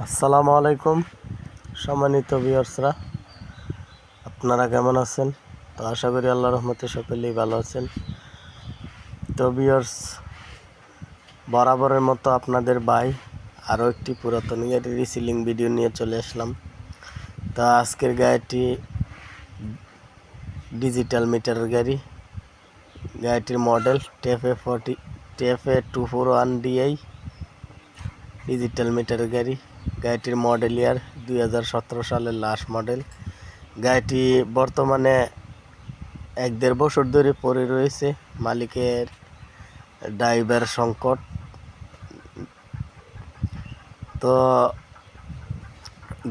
আসসালামু আলাইকুম সম্মানিত ভিউয়ার্সরা, আপনারা কেমন আছেন? তো আশা করি আল্লাহর রহমতে সকলেই ভালো আছেন। তো ভিউয়ার্স, বরাবরের মতো আপনাদের ভাই আরও একটি পুরাতন গাড়ির রিসিলিং ভিডিও নিয়ে চলে আসলাম। তো আজকের গাড়িটি ডিজিটাল মিটারের গাড়ি। গাড়িটির মডেল TFA 241DI ডিজিটাল মিটারের গাড়ি। গাড়িটির মডেল ইয়ার 2017 সালের লাস্ট মডেল। গাড়িটি বর্তমানে 1-1.5 বছর ধরে পড়ে রয়েছে। মালিকের ড্রাইভার সংকট। তো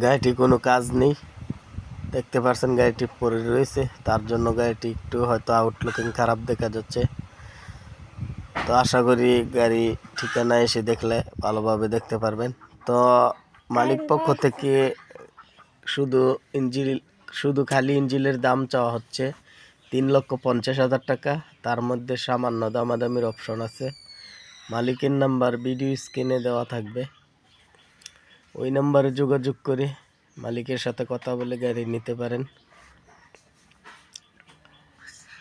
গাড়িটি কোনো কাজ নেই, দেখতে পাচ্ছেন গাড়িটি পড়ে রয়েছে, তার জন্য গাড়িটি একটু হয়তো আউটলুকিং খারাপ দেখা যাচ্ছে। তো আশা করি গাড়ি ঠিকানা এসে দেখলে ভালোভাবে দেখতে পারবেন। তো মালিক পক্ষ থেকে শুধু খালি ইঞ্জিনের দাম চাওয়া হচ্ছে 3,50,000 টাকা। তার মধ্যে সামান্য দামাদামির অপশন আছে। মালিকের নাম্বার ভিডিও স্ক্রিনে দেওয়া থাকবে, ওই নাম্বারে যোগাযোগ করে মালিকের সাথে কথা বলে গাড়ি নিতে পারেন।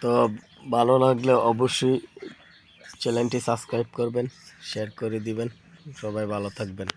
তো ভালো লাগলে অবশ্যই চ্যানেলটি সাবস্ক্রাইব করবেন, শেয়ার করে দিবেন। সবাই ভালো থাকবেন।